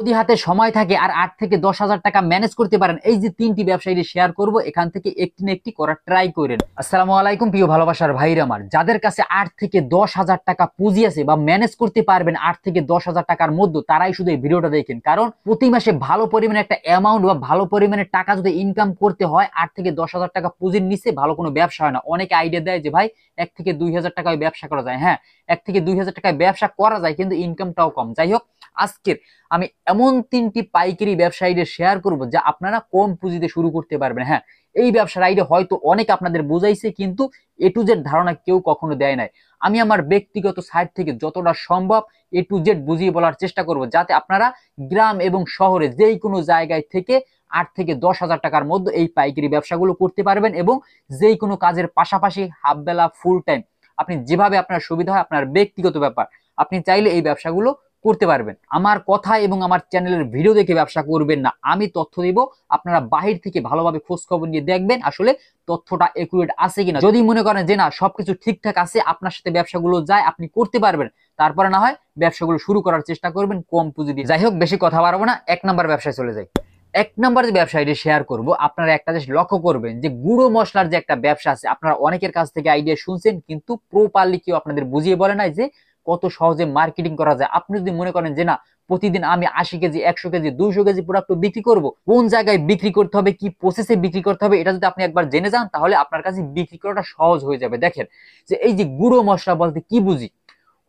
যদি হাতে সময় থাকে আর 8 থেকে 10 হাজার টাকা ম্যানেজ করতে পারেন, এই যে 3টি ব্যবসায়ী শেয়ার করব, এখান থেকে একটি না একটি করার ট্রাই করেন। আসসালামু আলাইকুম প্রিয় ভালোবাসার ভাইরা আমার, যাদের কাছে 8 থেকে 10 হাজার টাকা পুঁজি আছে বা ম্যানেজ করতে পারবেন 8 থেকে 10 হাজার টাকার মধ্যে, তারাই শুধু এই ভিডিওটা দেখেন। কারণ প্রতি মাসে ভালো পরিমাণে একটা অ্যামাউন্ট বা ভালো পরিমাণে টাকা যদি ইনকাম করতে হয়, 8 থেকে 10 হাজার টাকা পুঁজির নিচে ভালো কোনো ব্যবসা হয় না। অনেকে আইডিয়া দেয় যে ভাই 1 থেকে 2 হাজার টাকায় ব্যবসা করা যায়। হ্যাঁ, 1 থেকে 2 হাজার টাকায় ব্যবসা করা যায়, কিন্তু ইনকামটাও কম। যাই হোক, আজকের আমি এমন 3টি পাইকারি ব্যবসায়ীদের শেয়ার করব যা আপনারা কম পুঁজিতে শুরু করতে পারবেন। হ্যাঁ, এই ব্যবসার আইডিয়া হয়তো অনেক আপনাদের বুঝাইছে, কিন্তু এ টু জেড ধারণা কেউ কখনো দেয় নাই। আমি আমার ব্যক্তিগত সাইড থেকে যতটা সম্ভব এ টু জেড বুঝিয়ে বলার চেষ্টা করব, যাতে আপনারা গ্রাম এবং শহরে যেই কোনো জায়গায় থেকে 8 থেকে 10 হাজার টাকার মধ্যে এই পাইকারি ব্যবসাগুলো করতে পারবেন, এবং যেই কোনো কাজের পাশাপাশি হাফ বেলা ফুল টাইম আপনি যেভাবে আপনার সুবিধা হয়, আপনার ব্যক্তিগত ব্যাপার, আপনি চাইলে এই ব্যবসাগুলো করতে পারবেন। আমার কথা এবং আমার চ্যানেলের ভিডিও দেখে ব্যবসা করবেন না, আমি তথ্য দিব, আপনারা বাহির থেকে ভালোভাবে খোঁজ খবর নিয়ে দেখবেন আসলে তথ্যটা একুরেট আছে কিনা। যদি মনে করেন যে না সবকিছু ঠিকঠাক আছে, আপনার সাথে ব্যবসাগুলো যায়, আপনি করতে পারবেন, তারপরে না হয় ব্যবসাগুলো শুরু করার চেষ্টা করবেন কম পুঁজি দিয়ে। যাই হোক, বেশি কথা বাড়াবো না, 1 নম্বর ব্যবসায় চলে যাই। 1 নম্বর যে ব্যবসায়টি শেয়ার করব, আপনারা একটা জিনিস লক্ষ্য করবেন যে গুঁড়ো মশলার যে একটা ব্যবসা আছে, আপনারা অনেকের কাছ থেকে আইডিয়া শুনছেন, কিন্তু প্রপারলি কেউ আপনাদের বুঝিয়ে বলে নাই যে কত সহজে মার্কেটিং করা যায়। আপনি যদি মনে করেন যে না প্রতিদিন আমি 80 কেজি 100 কেজি 200 কেজি প্রোডাক্ট বিক্রি করব, কোন জায়গায় বিক্রি করতে হবে, কি প্রসেসে বিক্রি করতে হবে, এটা যদি আপনি একবার জেনে যান, তাহলে আপনার কাছে বিক্রি করাটা সহজ হয়ে যাবে। দেখেন যে এই যে গুঁড়ো মশলা বলতে কি বুঝি,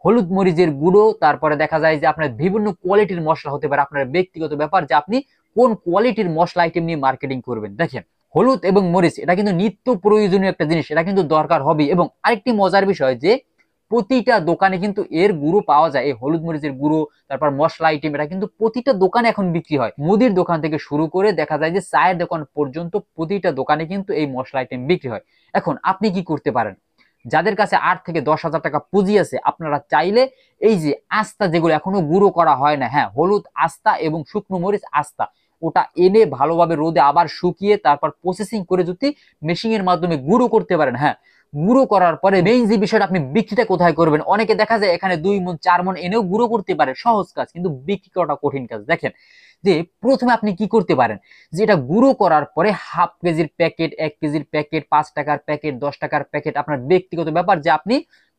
হলুদ মরিচের গুঁড়ো, তারপরে দেখা যায় যে আপনার বিভিন্ন কোয়ালিটির মশলা হতে পারে, আপনার ব্যক্তিগত ব্যাপার যে আপনি কোন কোয়ালিটির মশলা আইটেম নিয়ে মার্কেটিং করবেন। দেখেন, হলুদ এবং মরিচ এটা কিন্তু নিত্য প্রয়োজনীয় একটা জিনিস, এটা কিন্তু দরকার হবে। এবং আরেকটি মজার বিষয় যে প্রতিটা দোকানে কিন্তু এর গুঁড়ো পাওয়া যায়, এই হলুদ মরিচের গুঁড়ো, তারপর মশলা আইটেম, এটা কিন্তু প্রতিটা দোকানে এখন বিক্রি হয়। মুদির দোকান থেকে শুরু করে দেখা যায় যে চায়ের দোকান পর্যন্ত প্রতিটা দোকানে কিন্তু এই মশলা আইটেম বিক্রি হয়। এখন আপনি কি করতে পারেন, যাদের কাছে 8 থেকে 10 হাজার টাকা পুঁজি আছে, আপনারা চাইলে এই যে আস্তা যেগুলো এখনো গুঁড়ো করা হয় না, হ্যাঁ, হলুদ আস্তা এবং শুকনো মরিচ আস্তা, ওটা এনে ভালোভাবে রোদে আবার শুকিয়ে তারপর প্রসেসিং করে যদি মেশিনের মাধ্যমে গুঁড়ো করতে পারেন, হ্যাঁ, গুঁড়ো করার পরে মেইন যে বিষয়টা, আপনি বিক্রিটা কোথায় করবেন। অনেকে দেখা যায় এখানে 2 মণ 4 মণ এনেও গুঁড়ো করতে পারে, সহজ কাজ, কিন্তু বিক্রি করাটা কঠিন কাজ। দেখেন যে প্রথমে আপনি কি করতে পারেন, যে এটা গুঁড়ো করার পরে হাফ কেজির প্যাকেট, 1 কেজির প্যাকেট, 5 টাকার প্যাকেট, 10 টাকার প্যাকেট, আপনার ব্যক্তিগত ব্যাপার যে আপনি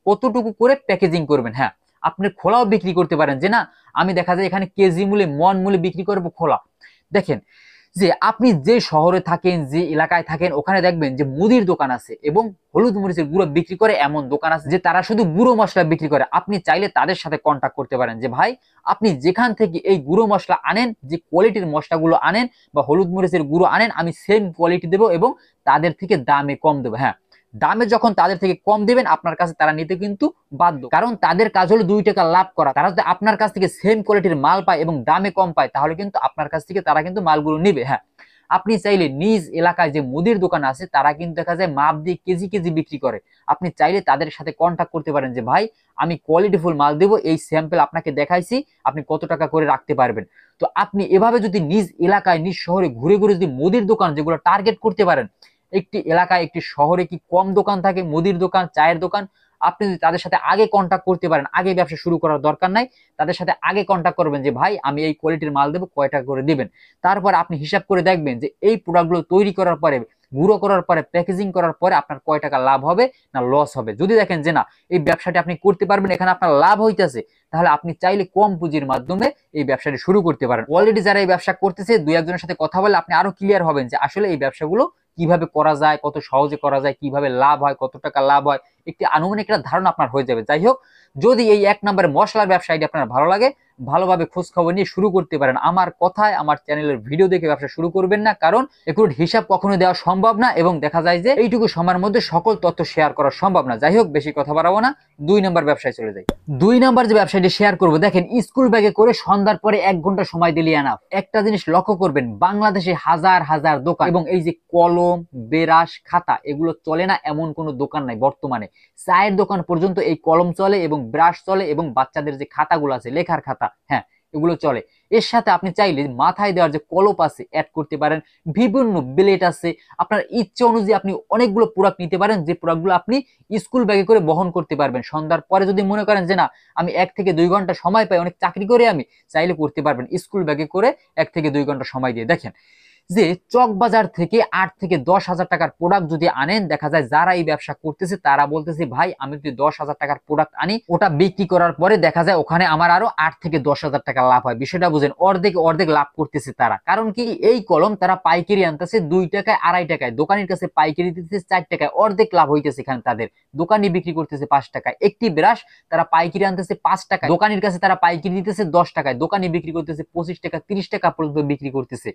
কতটুকু করে প্যাকেজিং করবেন। হ্যাঁ, আপনি খোলাও বিক্রি করতে পারেন, যে না আমি দেখা যায় এখানে কেজি মূল্যে মন মূল্যে বিক্রি করবো খোলা। দেখেন যে আপনি যে শহরে থাকেন, যে এলাকায় থাকেন, ওখানে দেখবেন যে মুদির দোকান আছে এবং হলুদ মরিচের গুঁড়ো বিক্রি করে এমন দোকান আছে যে তারা শুধু গুঁড়ো মশলা বিক্রি করে। আপনি চাইলে তাদের সাথে কন্ট্যাক্ট করতে পারেন যে ভাই আপনি যেখান থেকে এই গুঁড়ো মশলা আনেন, যে কোয়ালিটির মশলাগুলো আনেন বা হলুদ মরিচের গুঁড়ো আনেন, আমি সেম কোয়ালিটি দেবো এবং তাদের থেকে দামে কম দেবো। হ্যাঁ, দামে যখন তাদের থেকে কম দিবেন, আপনার কাছে তারা নিতে কিন্তু বাধ্য, কারণ তাদের কাজ হলো 2 টাকা লাভ করা। তারা যদি আপনার কাছ থেকে সেম কোয়ালিটির মাল পায় এবং দামে কম পায়, তাহলে কিন্তু আপনার কাছ থেকে তারা কিন্তু মালগুলো নিবে। হ্যাঁ, আপনি চাইলে নিজ এলাকায় যে মুদির দোকান আছে, তারা কিন্তু দেখা যায় মাপ দিয়ে কেজি কেজি বিক্রি করে, আপনি চাইলে তাদের সাথে কন্ট্যাক্ট করতে পারেন যে ভাই আমি কোয়ালিটিফুল মাল দেবো, এই স্যাম্পল আপনাকে দেখাইছি, আপনি কত টাকা করে রাখতে পারবেন। তো আপনি এভাবে যদি নিজ এলাকায় নিজ শহরে ঘুরে ঘুরে যদি মুদির দোকান যেগুলো টার্গেট করতে পারেন, একটি এলাকায় একটি শহরে কি কম দোকান থাকে, মুদির দোকান, চায়ের দোকান, আপনি যদি তাদের সাথে আগে কন্ট্যাক্ট করতে পারেন, আগে ব্যবসা শুরু করার দরকার নাই, তাদের সাথে আগে কন্ট্যাক্ট করবেন যে ভাই আমি এই কোয়ালিটির মাল দেবো, কয় টাকা করে দিবেন। তারপর আপনি হিসাব করে দেখবেন যে এই প্রোডাক্টগুলো তৈরি করার পরে, গুঁড়ো করার পরে, প্যাকেজিং করার পরে আপনার কয় টাকা লাভ হবে না লস হবে। যদি দেখেন যে না এই ব্যবসাটি আপনি করতে পারবেন, এখানে আপনার লাভ হইতেছে, তাহলে আপনি চাইলে কম পুঁজির মাধ্যমে এই ব্যবসাটি শুরু করতে পারেন। অলরেডি যারা এই ব্যবসা করতেছে, 2-1জনের সাথে কথা বলে আপনি আরো ক্লিয়ার হবেন যে আসলে এই ব্যবসাগুলো কিভাবে করা যায়, কত সহজে করা যায়, কিভাবে লাভ হয়, কত টাকা লাভ হয়, একটি আনুমানিক একটা ধারণা আপনার হয়ে যাবে। যাই হোক, যদি এই 1 নম্বরের মশলার ব্যবসাটি আপনার ভালো লাগে, ভালোভাবে খোঁজ খবর নিয়ে শুরু করতে পারেন। আমার কথায় আমার চ্যানেলের ভিডিও দেখে ব্যবসা শুরু করবেন না, কারণ একুরেট হিসাব কখনো দেওয়া সম্ভব না এবং দেখা যায় যে এইটুকু সময়ের মধ্যে সকল তথ্য শেয়ার করা সম্ভব না। যাই হোক, বেশি কথা বাড়াবো না, 2 নম্বর ব্যবসায় চলে যাই। 2 নম্বর যে ব্যবসাটি শেয়ার করবো, দেখেন স্কুল ব্যাগে করে সন্ধ্যার পরে 1 ঘন্টা সময় দিলে আনা। একটা জিনিস লক্ষ্য করবেন, বাংলাদেশে হাজার হাজার দোকান এবং এই যে কলম, বেরাস, খাতা এগুলো চলে না এমন কোনো দোকান নাই বর্তমানে। চায়ের দোকান পর্যন্ত এই কলম চলে এবং ব্রাশ চলে এবং বাচ্চাদের যে খাতাগুলো আছে লেখার খাতা, হ্যাঁ, এগুলো চলে। এর সাথে আপনি চাইলে মাথায় দেওয়ার যে কলপ আছে অ্যাড করতে পারেন, বিভিন্ন ব্লেড আছে, আপনার ইচ্ছে অনুযায়ী আপনি অনেকগুলো প্রোডাক্ট নিতে পারেন, যে প্রোডাক্টগুলো আপনি স্কুল ব্যাগে করে বহন করতে পারবেন। সন্ধ্যার পরে যদি মনে করেন যে না আমি 1 থেকে 2 ঘন্টা সময় পাই, অনেক চাকরি করে আমি, চাইলে করতে পারবেন স্কুল ব্যাগে করে 1 থেকে 2 ঘন্টা সময় দিয়ে। দেখেন যে চকবাজার থেকে 8 থেকে 10 হাজার টাকার প্রোডাক্ট যদি আনেন, দেখা যায় যারা এই ব্যবসা করতেছে তারা বলতেছে ভাই আমি যদি 10 হাজার টাকার প্রোডাক্ট আনি, ওটা বিক্রি করার পরে দেখা যায় ওখানে আমার আরো 8 থেকে 10 হাজার টাকা লাভ হয়। বিষয়টা বুঝেন, অর্ধেক অর্ধেক লাভ করতেছে তারা। কারণ কি, এই কলম তারা পাইকারি আনতেছে 2 টাকায় 2.5 টাকায়, দোকানের কাছে পাইকারি দিতেছে 4 টাকায়, অর্ধেক লাভ হইতেছে এখানে তাদের। দোকানি বিক্রি করতেছে 5 টাকায়। একটি ব্রাশ তারা পাইকারি আনতেছে 5 টাকায়, দোকানের কাছে তারা পাইকারি দিতেছে 10 টাকায়, দোকানি বিক্রি করতেছে 25 টাকা 30 টাকা পর্যন্ত বিক্রি করতেছে।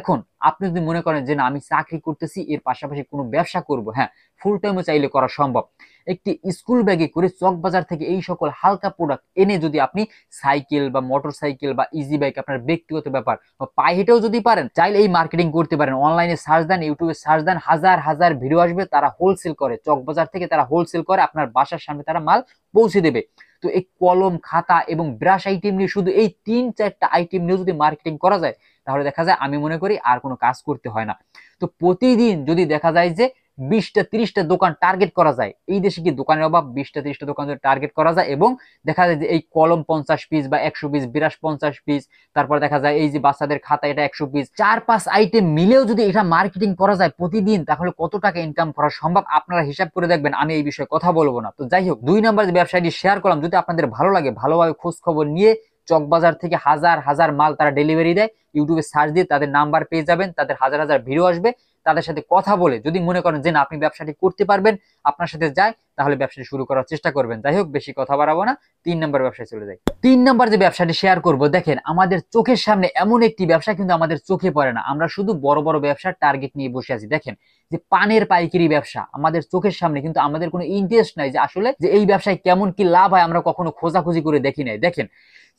এখন আপনি যদি মনে করেন যে না আমি চাকরি করতেছি, এর পাশাপাশি কোনো ব্যবসা করব, হ্যাঁ ফুল টাইমও চাইলে করা সম্ভব। একটি স্কুল ব্যাগে করে চকবাজার থেকে এই সকল হালকা প্রোডাক্ট এনে যদি আপনি সাইকেল বা মোটর সাইকেল বা ইজি বাইক, আপনার ব্যক্তিগত ব্যাপার, পায়ে হেঁটেও যদি পারেন, চাইলে এই মার্কেটিং করতে পারেন। অনলাইনে সার্চ দেন, ইউটিউবে সার্চ দেন, হাজার হাজার ভিডিও আসবে, তারা হোলসেল করে, চকবাজার থেকে তারা হোলসেল করে, আপনার বাসার সামনে তারা মাল পৌঁছে দেবে। তো এই কলম, খাতা এবং ব্রাশ আইটেম নিয়ে, শুধু এই 3-4টা আইটেম নিয়ে যদি মার্কেটিং করা যায়, তাহলে দেখা যায় আমি মনে করি আর কোনো কাজ করতে হয় না। তো প্রতিদিন যদি দেখা যায় যে 20টা 30টা দোকান টার্গেট করা যায়, এই দেশে কি দোকানের অভাব, 20টা 30টা দোকান যদি টার্গেট করা যায়, এবং দেখা যায় যে এই কলম 50 পিস বা 100 পিস, ব্রাশ 50 পিস, তারপর দেখা যায় এই যে বাচ্চাদের খাতা এটা 100 পিস, 4-5 আইটেম মিলেও যদি এটা মার্কেটিং করা যায় প্রতিদিন, তাহলে কত টাকা ইনকাম করা সম্ভব আপনারা হিসাব করে দেখবেন। আমি এই বিষয়ে কথা বলবো না। তো যাই হোক, 2 নম্বর যে ব্যবসাটি শেয়ার করলাম, যদি আপনাদের ভালো লাগে, ভালোভাবে খোঁজ খবর নিয়ে চকবাজার থেকে হাজার হাজার মাল তারা ডেলিভারি দেয়, ইউটিউবে সার্চ দিয়ে তাদের নাম্বার পেয়ে যাবেন, তাদের হাজার হাজার ভিডিও আসবে, তাদের সাথে কথা বলে যদি মনে করেন যে না আপনি ব্যবসাটি করতে পারবেন, আপনার সাথে যায়, তাহলে ব্যবসাটি শুরু করার চেষ্টা করবেন। যাই হোক, বেশি কথা বাড়াবো না, 3 নম্বর ব্যবসায় চলে যাই। 3 নম্বর যে ব্যবসাটি শেয়ার করব, দেখেন আমাদের চোখের সামনে এমন একটি ব্যবসা কিন্তু আমাদের চোখে পড়ে না, আমরা শুধু বড় বড় ব্যবসার টার্গেট নিয়ে বসে আছি। দেখেন যে পানের পাইকারি ব্যবসা আমাদের চোখের সামনে, কিন্তু আমাদের কোনো ইন্টারেস্ট নাই যে আসলে যে এই ব্যবসায় কেমন কি লাভ হয়, আমরা কখনো খোঁজাখুঁজি করে দেখি নাই। দেখেন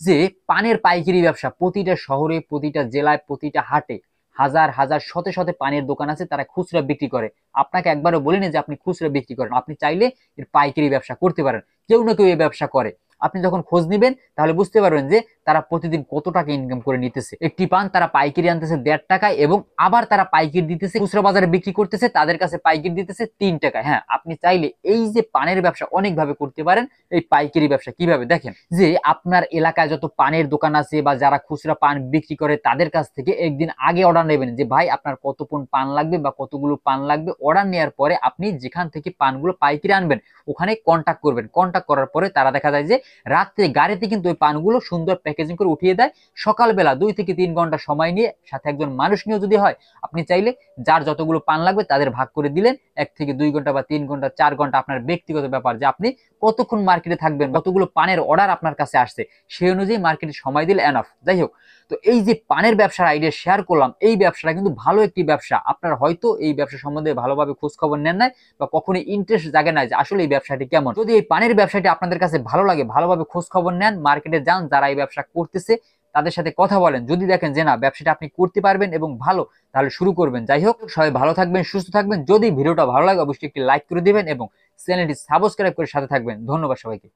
যে পানের পাইকারি ব্যবসা, প্রতিটা শহরে, প্রতিটা জেলায়, প্রতিটা হাটে হাজার হাজার শতে শতে পানের দোকান আছে, তারা খুচরা বিক্রি করে। আপনাকে একবারও বলিনি যে আপনি খুচরা বিক্রি করেন, আপনি চাইলে এর পাইকারি ব্যবসা করতে পারেন। কেউ না কেউ এই ব্যবসা করে। আপনি যখন খোঁজ নিবেন তাহলে বুঝতে পারবেন যে তারা প্রতিদিন কত টাকা ইনকাম করে নিতেছে। একটি পান তারা পাইকারি আনতেছে 1.5 টাকায়, এবং আবার তারা পাইকারি দিতেছে, খুচরা বাজারে বিক্রি করতেছে, তাদের কাছে পাইকারি দিতেছে 3 টাকায়। হ্যাঁ, আপনি চাইলে এই যে পানের ব্যবসা অনেক ভাবে করতে পারেন। এই পাইকারি ব্যবসা কিভাবে, দেখেন যে আপনার এলাকায় যত পানের দোকান আছে বা যারা খুচরা পান বিক্রি করে, তাদের কাছ থেকে একদিন আগে অর্ডার নেবেন যে ভাই আপনার কত পণ পান লাগবে বা কতগুলো পান লাগবে। অর্ডার নেওয়ার পরে আপনি যেখান থেকে পানগুলো পাইকারি আনবেন ওখানে কন্ট্যাক্ট করবেন। কন্ট্যাক্ট করার পরে তারা দেখা যায় যে রাত্রে গাড়িতে কিন্তু ওই পানগুলো সুন্দর প্যাকেজিং করে উঠিয়ে দেয়। সকালবেলা 2 থেকে 3 ঘন্টা সময় নিয়ে, সাথে একজন মানুষ নিয়েও যদি হয়, আপনি চাইলে যার যতগুলো পান লাগবে তাদের ভাগ করে দিলেন। 1 থেকে 2 ঘন্টা বা 3 ঘন্টা 4 ঘন্টা আপনার ব্যক্তিগত ব্যাপার, যে আপনি কতক্ষণ মার্কেটে থাকবেন, কতগুলো পানের অর্ডার আপনার কাছে আসছে, সেই অনুযায়ী মার্কেটে সময় দিলে এনাফ। যাই হোক, তো এই যে পানের ব্যবসার আইডিয়া শেয়ার করলাম, এই ব্যবসাটা কিন্তু ভালো একটি ব্যবসা। আপনার হয়তো এই ব্যবসা সম্বন্ধে ভালোভাবে খোঁজ খবর নেন নাই, বা কখনো ইন্টারেস্ট জাগে নাই যে আসলে এই ব্যবসাটি কেমন। যদি এই পানের ব্যবসাটি আপনাদের কাছে ভালো লাগে, ভালোভাবে খোঁজ খবর নেন, মার্কেটে যান, যারা এই ব্যবসা করতেছে তাদের সাথে কথা বলেন। যদি দেখেন যে না ব্যবসাটা আপনি করতে পারবেন এবং ভালো, তাহলে শুরু করবেন। যাই হোক, সবাই ভালো থাকবেন, সুস্থ থাকবেন। যদি ভিডিওটা ভালো লাগে অবশ্যই একটি লাইক করে দিবেন এবং চ্যানেলটি সাবস্ক্রাইব করে সাথে থাকবেন। ধন্যবাদ সবাইকে।